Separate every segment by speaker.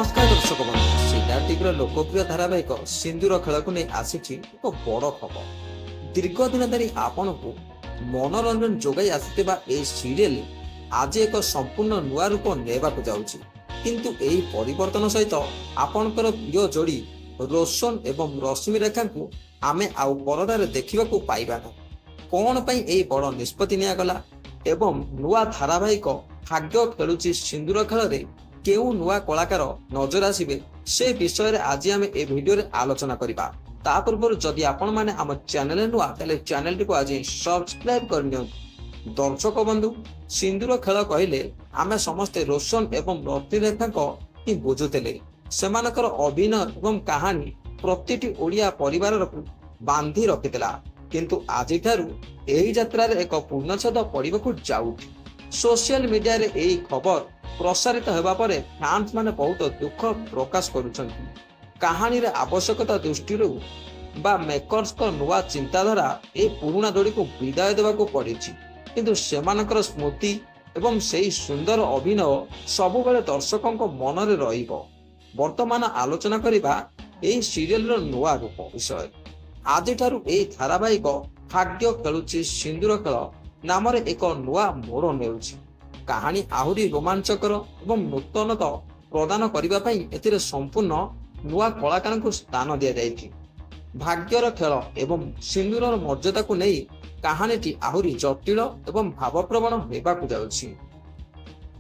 Speaker 1: नमस्कार दर्शक बंधु सीधा टीवी लोकप्रिय धारावाहिक सिंदूर खेल को नहीं आसी एक बड़ खबर। दीर्घ दिन धरी आपण को मनोरंजन जोगाई आसुवा सीरियल आज एक संपूर्ण नुआ रूप नेबाक जाउछि। किंतु एही परिवर्तन सहित आपणकर प्रिय जोड़ी रोशन एवं रश्मि रेखा को आमे आउ परदारे देखा पाइबा ना। कौन पई एही बड़ निष्पत्ति नियागला एवं नुआ धारावाहिक भाग्य खेलुछि सिंदूर खेल रे केउ नुआ कलाकार नजर आसबे से विषय आज आम ए भिडियो रे आलोचना करिबा। ता पूर्व जदि आपण माने आम चैनल नुआ ताले चैनल टी को आज सब्सक्राइब करनियो। दर्शक बंधु सिंदूर खेल कहले आमे समस्ते रोशन एवं रश्मि रेखा को ही बुझुतेले। सेमानकर अभिनय एवं कहानी प्रतिटी ओडिया परिवार को बांधी रखितला। किंतु आज ठारू एही यात्रा रे एक पूर्णछेद पड़िबाकू जाउछि। सोशल मीडिया रे एही खबर प्रसारित होगा पर फैंस माने बहुत दुख प्रकाश करुछंती। कहानी रे आवश्यकता दृष्टि बा मेकर्स को नुआ चिंताधारा ए पुराना जोड़ी को विदाय देवा को पड़िछि। किंतु सेमानकर स्मृति एवं सेही सुंदर अभिनय सब बेले दर्शकों को मन रे रहिबो। वर्तमान आलोचना करिबा एही सीरियल रो नुआ रूप विषय। आज ठारू एही धारावाहिक भाग्य खेलुछि सिंदूर खेल नाम रे एक नुआ मोड़ नेउछि। कहानी आहुरी रोमांचकर एवं नूतनता प्रदान करने एथिरे संपूर्ण नुआ कलाकार को स्थान दि जाइछि। भाग्यर खेल एवं सिंदूर मर्यादा को नहीं कहानी आहुरी जटिल एवं भावप्रवण होबाकू जाउछि।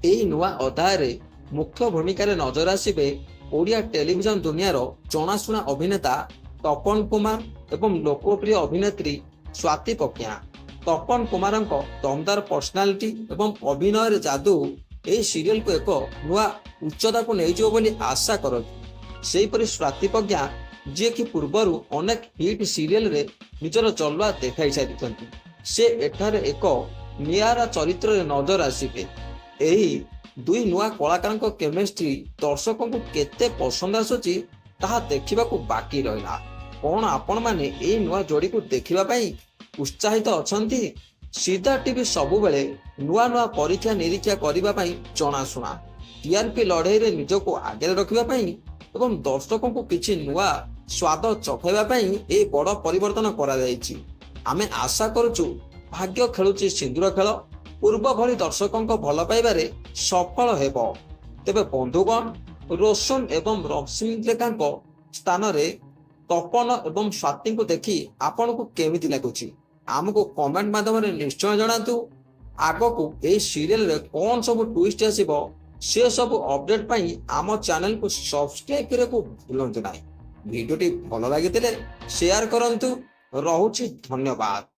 Speaker 1: एही नुआ अध्याय रे मुख्य भूमिका रे नजर आसिबे ओडिया टेलीविजन दुनियार जनाशुना अभिनेता तपन कुमार एवं लोकप्रिय अभिनेत्री स्वाति पकिया। तपन कुमार दमदार पर्सनालिटी एवं अभिनय रे जादू ए सीरियल को एक नुआ उच्चता को नहीं जो बोली आशा करती। सेहीपरि स्वाति प्रज्ञा जी कि पूर्वर अनेक हिट सीरियल रे निजर जलवा देखाई सारी से एठारे एक नियारा चरित्र रे नजर आसिबे। एही दुई नुआ कलाकार को केमिस्ट्री दर्शकों को केते पसंद आसुची ताहा देखिबा को बाकी रहिला। कौन आपण माने ए नुआ जोड़ी को देखिबा पई उत्साहित अछंती? सीधा टीवी सबु बेले नुआ नुआ परीक्षा निरीक्षा करिबा पई जनाशुना। टीआरपी लड़ाई रे निजको आगे रखिबा पई एवं दर्शकों को किछि नुआ स्वाद चखाइबा पई ए बड़ परिवर्तन करा जायछि। आमे आशा करूछु भाग्य खेलुछि सिंदूर खेल पूर्व भली दर्शकों को भल पाइबारे सफल हेबो। तेबे बंधुगण रोशन एवं रश्मि रेखा स्थान रे तपन एवं स्वाति को देखी आपन को केमिति लागुछि आमको कमेंट माध्यम निश्चय जनातु। आगकू ए सीरियल रे कौन सब ट्विस्ट आसीबो से सब अपडेट पाई आम चैनल को सब्सक्राइब करे को भूलंतु नाही। वीडियो टी भल लागितिले शेयर करंतु। रहुछि धन्यवाद।